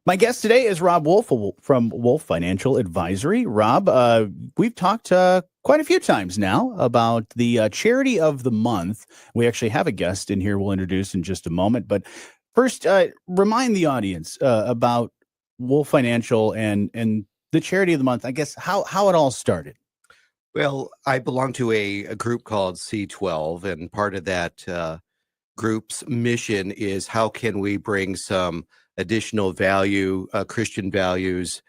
My guest today is Rob Wolf from Wolf Financial Advisory. Rob, we've talked quite a few times now about the charity of the month. We actually have a guest in here we'll introduce in just a moment. But first, remind the audience about Wolf Financial and the charity of the month, I guess, how it all started. Well, I belong to a group called C12, and part of that group's mission is how can we bring some additional value, Christian values,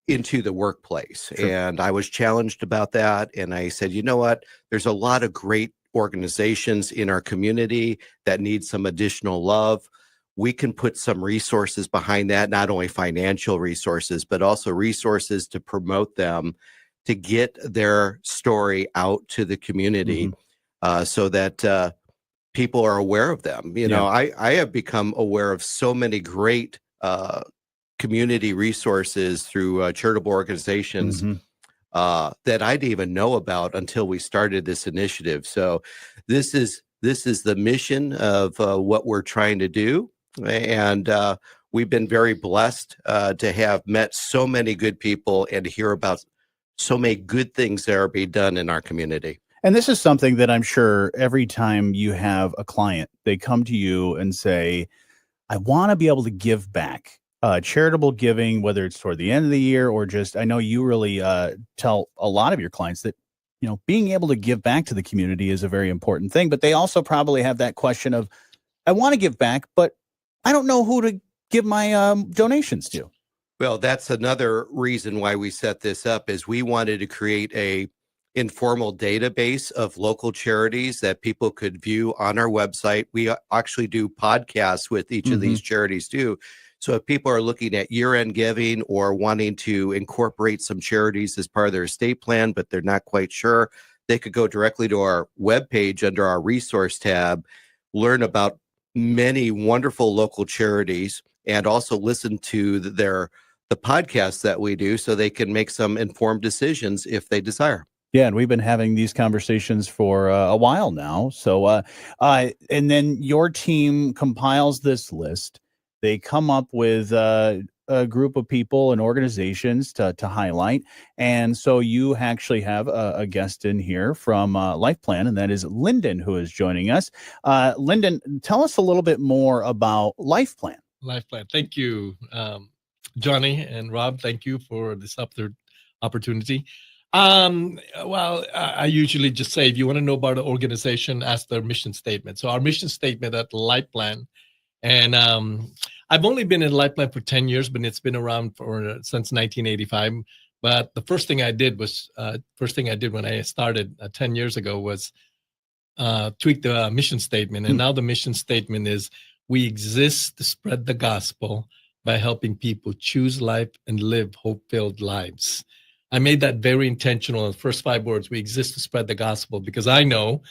into the workplace. Sure. And I was challenged about that. And I said, you know what? There's a lot of great organizations in our community that need some additional love. We can put some resources behind that, not only financial resources, but also resources to promote them, to get their story out to the community, so that people are aware of them. You know, I have become aware of so many great community resources through charitable organizations that I didn't even know about until we started this initiative. So this is the mission of what we're trying to do. And we've been very blessed to have met so many good people and to hear about so many good things that are being done in our community. And this is something that I'm sure every time you have a client, they come to you and say, I want to be able to give back. Charitable giving, whether it's toward the end of the year or just, I know you really tell a lot of your clients that, you know, being able to give back to the community is a very important thing. But they also probably have that question of, I want to give back, but I don't know who to give my donations to. Well, that's another reason why we set this up, is we wanted to create a informal database of local charities that people could view on our website. We actually do podcasts with each of these charities too. So if people are looking at year-end giving or wanting to incorporate some charities as part of their estate plan, but they're not quite sure, they could go directly to our webpage under our resource tab, learn about many wonderful local charities, and also listen to the podcasts that we do so they can make some informed decisions if they desire. Yeah, and we've been having these conversations for a while now. So, and then your team compiles this list. They come up with a group of people and organizations to highlight. And so you actually have a guest in here from LifePlan, and that is Lyndon, who is joining us. Lyndon, tell us a little bit more about LifePlan. LifePlan. Thank you, Johnny and Rob. Thank you for this opportunity. Well, I usually just say, if you want to know about an organization, ask their mission statement. So our mission statement at LifePlan, and I've only been in LifePlan for 10 years, but it's been around since 1985. But the first thing I did when I started 10 years ago was tweak the mission statement. And now the mission statement is, we exist to spread the gospel by helping people choose life and live hope-filled lives. I made that very intentional in the first 5 words. We exist to spread the gospel, because I know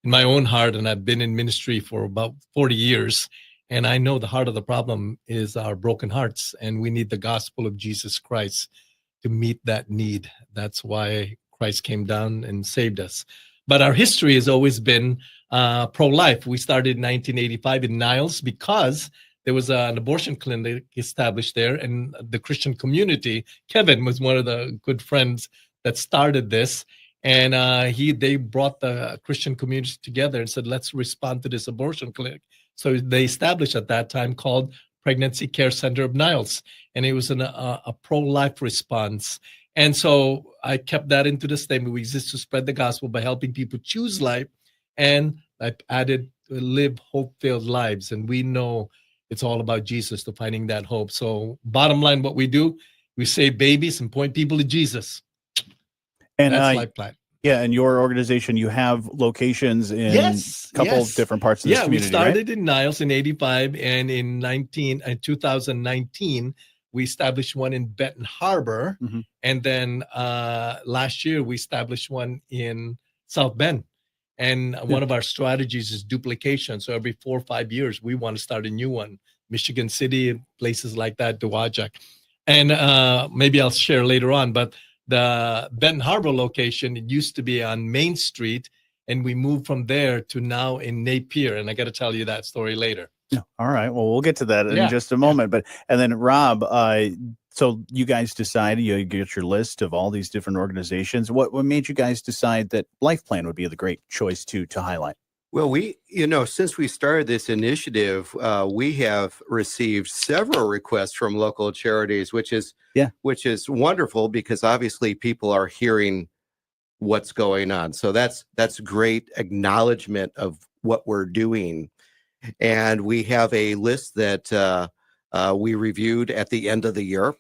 in my own heart, and I've been in ministry for about 40 years, and I know the heart of the problem is our broken hearts, and we need the gospel of Jesus Christ to meet that need. That's why Christ came down and saved us. But our history has always been pro-life. We started in 1985 in Niles because there was an abortion clinic established there, and the Christian community, Kevin was one of the good friends that started this, and they brought the Christian community together and said, let's respond to this abortion clinic. So they established at that time called Pregnancy Care Center of Niles, and it was a pro-life response. And so I kept that into the statement. We exist to spread the gospel by helping people choose life, and I added live hope-filled lives, and we know it's all about Jesus, to finding that hope. So bottom line, what we do, we save babies and point people to Jesus. And that's LifePlan. Yeah, and your organization, you have locations in a couple of different parts of the community, we started in Niles in 85, and in 2019, we established one in Benton Harbor, and then last year we established one in South Bend. And one of our strategies is duplication. So every 4 or 5 years, we want to start a new one. Michigan City, places like that, Dowagiac. And maybe I'll share later on, but the Benton Harbor location, it used to be on Main Street, and we moved from there to now in Napier. And I got to tell you that story later. Yeah. All right. Well, we'll get to that in Yeah, just a yeah. moment. And then Rob, so you guys decided, you get your list of all these different organizations. What made you guys decide that LifePlan would be the great choice to highlight? Well, since we started this initiative, we have received several requests from local charities, which is wonderful because obviously people are hearing what's going on. So that's great acknowledgement of what we're doing. And we have a list that we reviewed at the end of the year,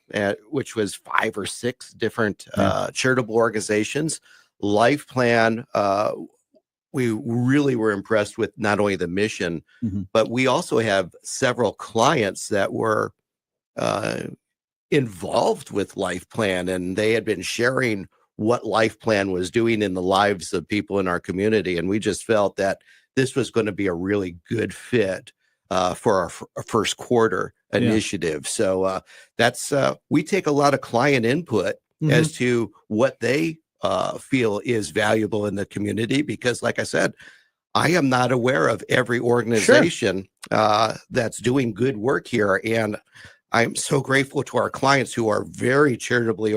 which was 5 or 6 different charitable organizations. LifePlan, we really were impressed with not only the mission, but we also have several clients that were involved with LifePlan, and they had been sharing what LifePlan was doing in the lives of people in our community. And we just felt that this was going to be a really good fit for our first quarter initiative. So that's we take a lot of client input as to what they feel is valuable in the community, because like I said, I am not aware of every organization that's doing good work here. And I'm so grateful to our clients who are very charitably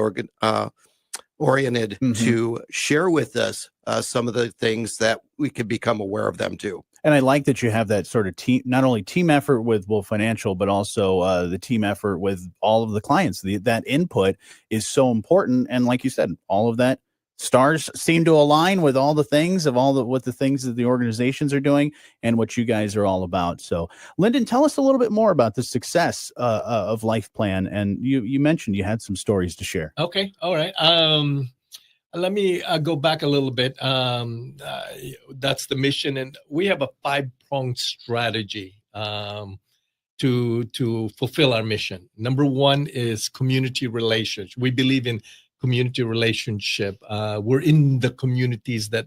oriented to share with us some of the things that we could become aware of them too. And I like that you have that sort of team, not only team effort with Financial, but also the team effort with all of the clients. That input is so important. And like you said, all of that stars seem to align with all the things of what the things that the organizations are doing and what you guys are all about. So Lyndon, tell us a little bit more about the success of LifePlan. And you mentioned you had some stories to share. Okay. All right. Let me go back a little bit. That's the mission, and we have a 5-pronged strategy to fulfill our mission. Number 1 is community relations. We believe in community relationship. We're in the communities that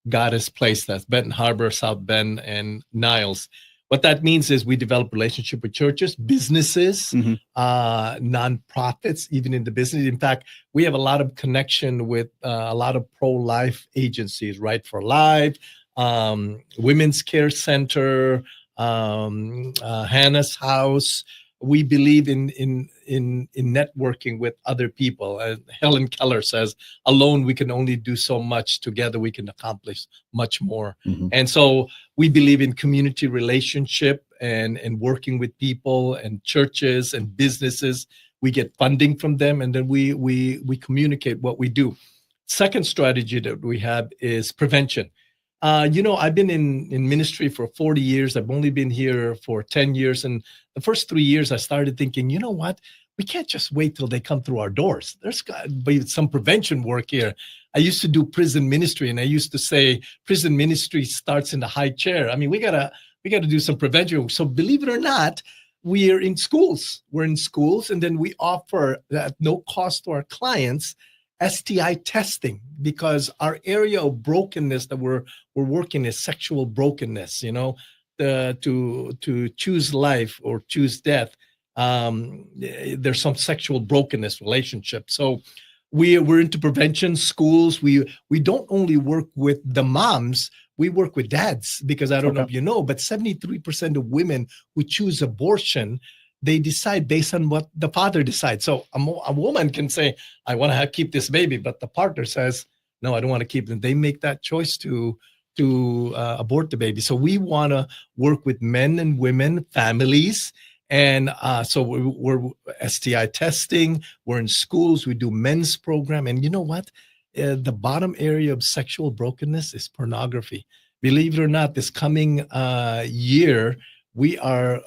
God has placed us: Benton Harbor, South Bend, and Niles. What that means is we develop relationship with churches, businesses, nonprofits, even in the business. In fact, we have a lot of connection with a lot of pro-life agencies, Right for Life, Women's Care Center, Hannah's House. We believe in networking with other people. Helen Keller says, alone we can only do so much. Together we can accomplish much more. And so we believe in community relationship and working with people and churches and businesses. We get funding from them, and then we communicate what we do. Second strategy that we have is prevention. I've been in ministry for 40 years. I've only been here for 10 years. And the first 3 years, I started thinking, you know what? We can't just wait till they come through our doors. There's got to be some prevention work here. I used to do prison ministry, and I used to say prison ministry starts in the high chair. I mean, we gotta do some prevention. So believe it or not, we are in schools. We're in schools, and then we offer at no cost to our clients STI testing, because our area of brokenness that we're working is sexual brokenness. To choose life or choose death, there's some sexual brokenness relationship. So we're into prevention. Schools, we don't only work with the moms, we work with dads, because I don't know if you know, but 73% of women who choose abortion, they decide based on what the father decides. So a woman can say, I want to keep this baby, but the partner says, no, I don't want to keep them. They make that choice to abort the baby. So we want to work with men and women, families. And so we're STI testing. We're in schools. We do men's program. And you know what? The bottom area of sexual brokenness is pornography. Believe it or not, this coming year, we are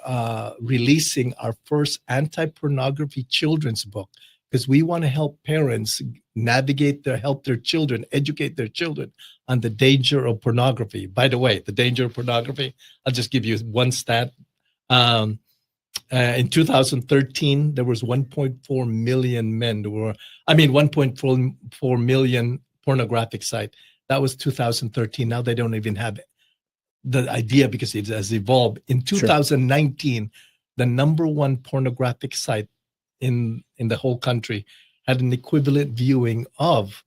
releasing our first anti-pornography children's book, because we want to help parents help their children, educate their children on the danger of pornography. By the way, the danger of pornography, I'll just give you one stat. In 2013, there was 1.4 million men. 1.4 million pornographic site. That was 2013. Now they don't even have the idea, because it has evolved. In 2019, the number one pornographic site in the whole country had an equivalent viewing of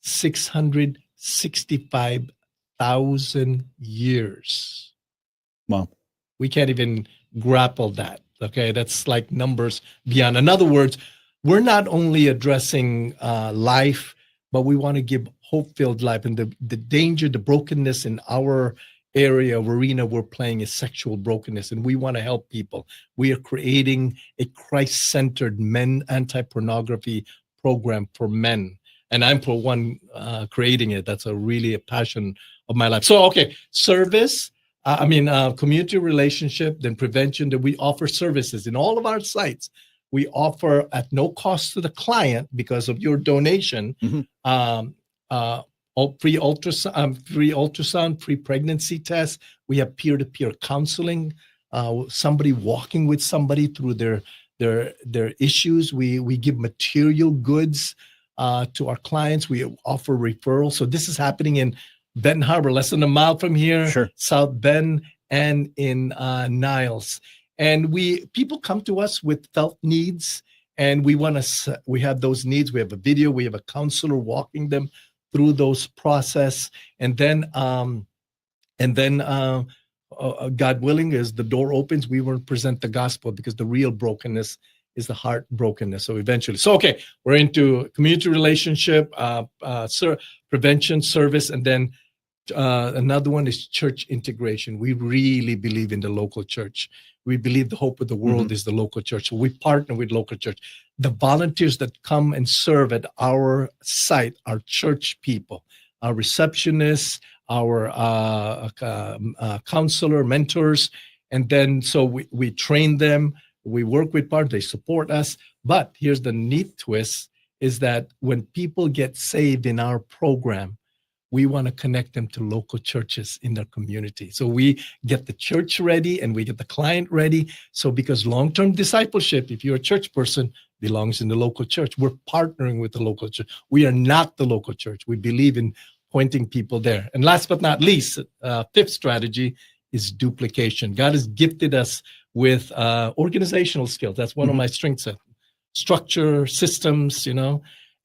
665,000 years. Wow. We can't even grapple that. Okay, that's like numbers beyond. In other words, we're not only addressing life, but we want to give hope-filled life. And the danger, the brokenness in our area, arena we're playing is sexual brokenness, and we want to help people. We are creating a Christ-centered men anti-pornography program for men, and I'm for one creating it. That's a passion of my life. So, okay, service. Community relationship, then prevention. That we offer services in all of our sites. We offer at no cost to the client because of your donation. Free ultrasound, free pregnancy tests. We have peer-to-peer counseling. Somebody walking with somebody through their issues. We give material goods to our clients. We offer referrals. So this is happening in Benton Harbor, less than a mile from here, Sure. South Bend, and in Niles. And people come to us with felt needs, and we have those needs. We have a video, we have a counselor walking them through those process, and then God willing, as the door opens, we will present the gospel, because the real brokenness is the heart brokenness. So eventually, okay, we're into community relationship, prevention, service, and then another one is church integration. We really believe in the local church. We believe the hope of the world is the local church. So we partner with local church. The volunteers that come and serve at our site are church people, our receptionists, our counselor, mentors. And then so we train them. We work with partners. They support us. But here's the neat twist, is that when people get saved in our program, we want to connect them to local churches in their community. So we get the church ready and we get the client ready. So because long-term discipleship, if you're a church person, belongs in the local church. We're partnering with the local church. We are not the local church. We believe in pointing people there. And last but not least, fifth strategy is duplication. God has gifted us with organizational skills. That's one of my strengths. Structure, systems,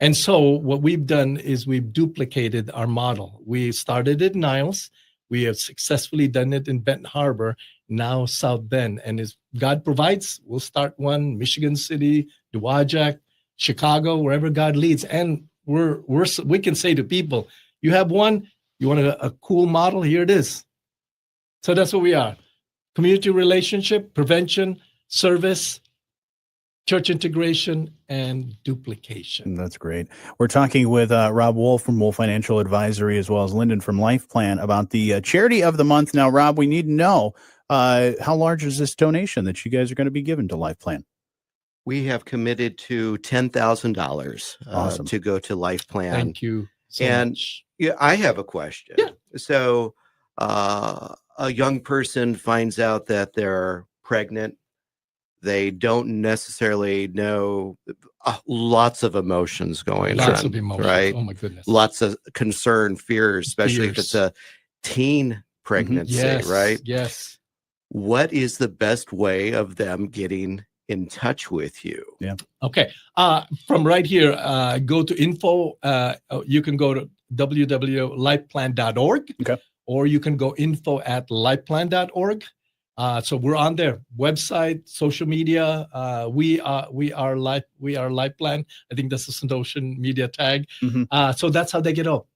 And so what we've done is we've duplicated our model. We started it in Niles. We have successfully done it in Benton Harbor, now South Bend. And as God provides, we'll start one, Michigan City, Dowagiac, Chicago, wherever God leads. And we can say to people, you have one, you want a cool model, here it is. So that's what we are. Community relationship, prevention, service, church integration, and duplication. That's great. We're talking with Rob Wolf from Wolf Financial Advisory, as well as Lyndon from LifePlan, about the charity of the month. Now, Rob, we need to know, how large is this donation that you guys are going to be giving to LifePlan? We have committed to $10,000 Awesome. to go to LifePlan. Thank you so much. Yeah, I have a question. Yeah. So a young person finds out that they're pregnant. They don't necessarily know, lots of emotions going on. Lots of emotions. Right? Oh, my goodness. Lots of concern, fear, especially if it's a teen pregnancy, right? Yes. What is the best way of them getting in touch with you? Yeah. Okay. From right here, go to info. You can go to www.lifeplan.org. Okay. Or you can go info@lifeplan.org. So we're on there, website, social media. We are LifePlan. I think that's the social media tag. So that's how they get up.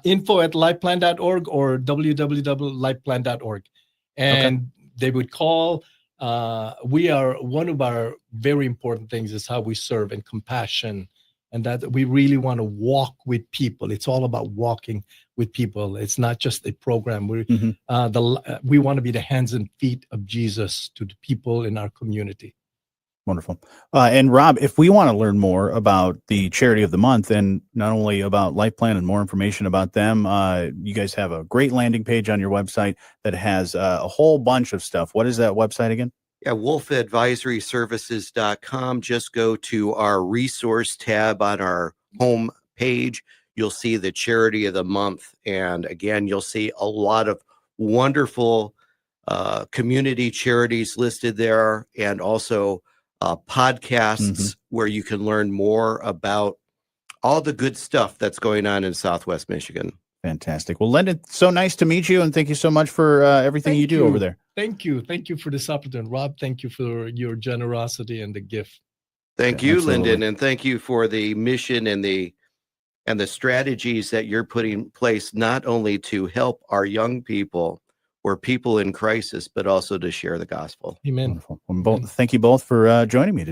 Info@lifeplan.org or www.lifeplan.org. And they would call. One of our very important things is how we serve and compassion, and that we really want to walk with people. It's all about walking with people. It's not just a program. We want to be the hands and feet of Jesus to the people in our community. Wonderful. And Rob, if we want to learn more about the charity of the month, and not only about LifePlan and more information about them, you guys have a great landing page on your website that has a whole bunch of stuff. What is that website again? Yeah, wolfadvisoryservices.com. Just go to our resource tab on our home page. You'll see the charity of the month. And again, you'll see a lot of wonderful community charities listed there, and also podcasts where you can learn more about all the good stuff that's going on in Southwest Michigan. Fantastic. Well, Lyndon, so nice to meet you, and thank you so much for everything you do over there. Thank you for this opportunity, Rob. Thank you for your generosity and the gift. Thank Yeah, you, absolutely. Lyndon, and thank you for the mission and the strategies that you're putting in place, not only to help our young people or people in crisis, but also to share the gospel. Amen. Wonderful. Well, thank you both for joining me today.